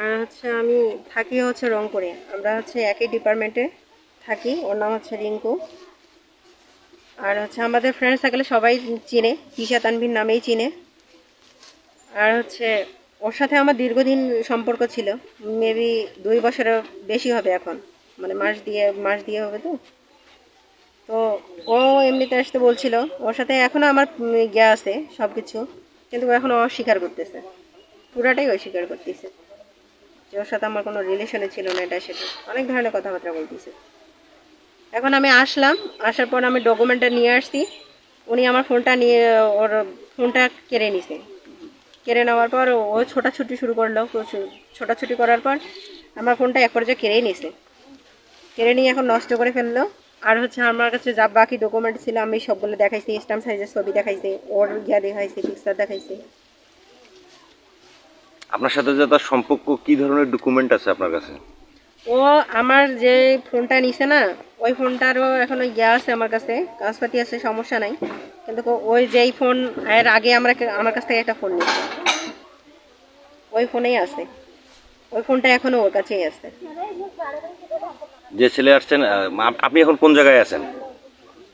আর হচ্ছে আমি থাকি হচ্ছে রংপুরে, আমরা হচ্ছে একই ডিপার্টমেন্টে থাকি। ওর নাম হচ্ছে রিঙ্কু। আর হচ্ছে আমাদের ফ্রেন্ড সার্কেলে সবাই চিনে, তিশা তানভীর নামেই চিনে। আর হচ্ছে ওর সাথে আমার দীর্ঘদিন সম্পর্ক ছিল, মেবি 2 বছরের বেশি হবে এখন, মানে মাস দিয়ে হবে তো। তো ও এমনিতে আসতে বলছিল, ওর সাথে এখনও আমার ইয়ে আছে সব কিছু, কিন্তু ও এখনও অস্বীকার করতেছে, পুরাটাই অস্বীকার করতেছে যে ওর সাথে আমার কোনো রিলেশনে ছিল না, এটা সেটা অনেক ধরনের কথাবার্তা বলতেছে। এখন আমি আসলাম, আসার পর আমি ডকুমেন্টটা নিয়ে আসছি, উনি আমার ফোনটা নিয়ে ওর ফোনটা কেড়ে নিছে। কেড়ে নেওয়ার পর ও ছোটাছুটি শুরু করলো, প্রচুর ছোটাছুটি করার পর আমার ফোনটা এক পর্যায়ে কেড়েই নিছে। কেড়ে নিয়ে এখন নষ্ট করে ফেললো। আর হচ্ছে আমার কাছে যা বাকি ডকুমেন্ট ছিল আমি সবগুলো দেখাইছি, স্ট্যাম্প সাইজের ছবি দেখাইছি, ওর ইয়া দেখাইছি, পিকচার দেখাইছি। আপনার সাথে যে তার সম্পর্ক, কি ধরনের ডকুমেন্ট আছে আপনার কাছে? ও আমার যে ফোনটা নিছে না, ওই ফোনটারও এখনো ইয়া আছে আমার কাছে, কাগজপাতি আছে, সমস্যা নাই। কিন্তু ওই যেই ফোন এর আগে আমার কাছ থেকে একটা ফোন নিয়েছে, ওই ফোনেই আছে, ওই ফোনটা এখনো ওর কাছেই আছে। যে ছেলে আসছেন, আপনি এখন কোন জায়গায় আছেন?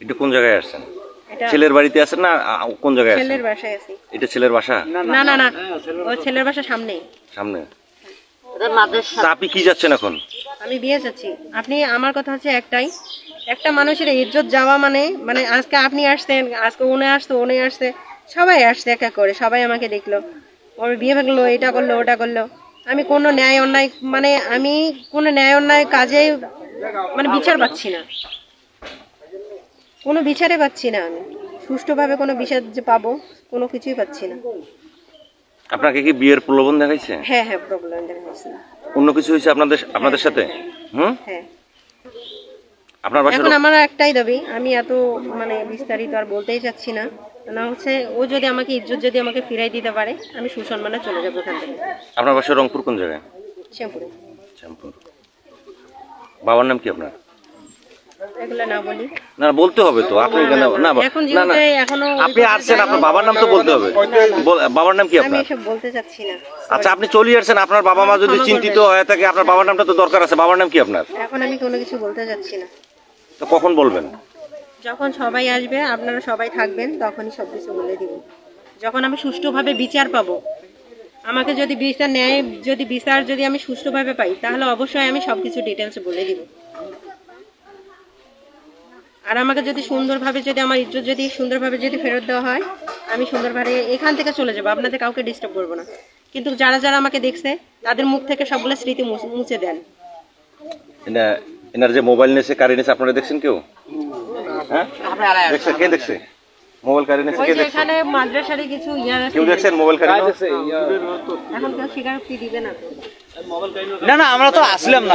এটা কোন জায়গায় আসছেন? এটা ছেলের বাড়িতে আছেন না কোন জায়গায় আছেন? ছেলের বাসায় আছি। এটা ছেলের বাসা? না না না, ওই ছেলের বাসা সামনেই। সামনে? তা আপনি কি যাচ্ছেন এখন? আমি বিয়ে যাচ্ছি। আপনি, আমার কথা হচ্ছে একটাই, একটা মানুষের ইজ্জত যাওয়া মানে মানে আজকে আপনি আসছেন, আজকে উনি আসছে, সবাই আসছে এক এক করে, সবাই আমাকে দেখলো, ওর বিয়ে ভাগলো, এটা করলো ওটা করলো। আমি কোনো ন্যায় অন্যায়, মানে আমি কোনো ন্যায় অন্যায় কাজে মানে বিচার পাচ্ছি না, কোনো বিচারে পাচ্ছি না। আমি সুষ্ঠুভাবে কোনো বিচার যে পাবো, কোনো কিছুই পাচ্ছি না। আপনাকে কি বিয়ের প্রলোভন দেখাইছে? হ্যাঁ হ্যাঁ, প্রবলেম দেখা হচ্ছে। অন্য কিছু হয়েছে আপনাদের সাথে? হুম। হ্যাঁ, আপনার বাসা? এখন আমার একটাই দাবি, আমি এত মানে বিস্তারিত আর বলতেই চাচ্ছি না, না হচ্ছে ও যদি আমাকে ইজ্জত যদি আমাকে ফিরাই দিতে পারে, আমি সুসম্মানে চলে যাবো এখান থেকে। আপনার বাসা রংপুর কোন জায়গায়? শ্যামপুরে। শ্যামপুর। বাবার নাম কি আপনার? এগুলো না বলি। না, বলতে হবে তো। আপনি কেন না? এখন না না, যেহেতু এখনো আপনি আসছেন, আপনার বাবার নাম তো বলতে হবে। বাবার নাম কি আমি আপনার? এসব বলতে চাচ্ছি না। আচ্ছা, আপনি চলে আসছেন, আপনার বাবা মা যদি চিন্তিত হয়ে থাকে, আপনার বাবার নামটা তো দরকার আছে। বাবার নাম কি আপনার? এখন আমি কোনো কিছু বলতে চাচ্ছি না। তো কখন বলবেন? যখন সবাই আসবে, আপনারা সবাই থাকবেন, তখনই সব কিছু বলে দিব। যখন আমি সুষ্ঠুভাবে বিচার পাবো, আমাকে যদি বিচার যদি আমি সুষ্ঠুভাবে পাই, তাহলে অবশ্যই আমি সবকিছু ডিটেলস বলে দিব। আর আমাকে যদি সুন্দরভাবে, যদি আমার ইজ্জত যদি সুন্দরভাবে যদি ফেরত দেওয়া হয়, আমি সুন্দরভাবে এখান থেকে চলে যাবো, আপনাদের কাউকে ডিস্টার্ব করবো না। কিন্তু যারা যারা আমাকে দেখছে, তাদের মুখ থেকে সবগুলো স্মৃতি মুছে দেন। এনার যে মোবাইল নিয়েছে, কারি নিয়েছে, আপনারা দেখছেন কেউ? হ্যাঁ, দেখছেন? কে দেখছে মোবাইল কারি নিয়েছে? কে দেখছে? এখানে মাদ্রাসারে কিছু কেউ দেখছেন মোবাইল কারি? এখন কেউ স্বীকারোক্তি দিবে না তো। না না, আমরা তো আসলাম না,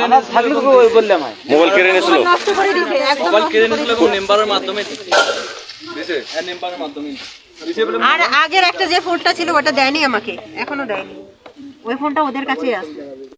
আমরা থাকলে তো বললাম মোবাইল কেড়ে নিয়েছিল। নষ্ট করে দিছে, একদম মোবাইল নষ্ট কেড়ে করে নিয়েছিল দিছে। নেম্বারের মাধ্যমে দিছে। হ্যাঁ, নেম্বারের মাধ্যমে দিছে বলে। আর আগের একটা যে ফোনটা ছিল ওটা দেয়নি আমাকে, এখনো দেয়নি, ওই ফোনটা ওদের কাছেই আছে।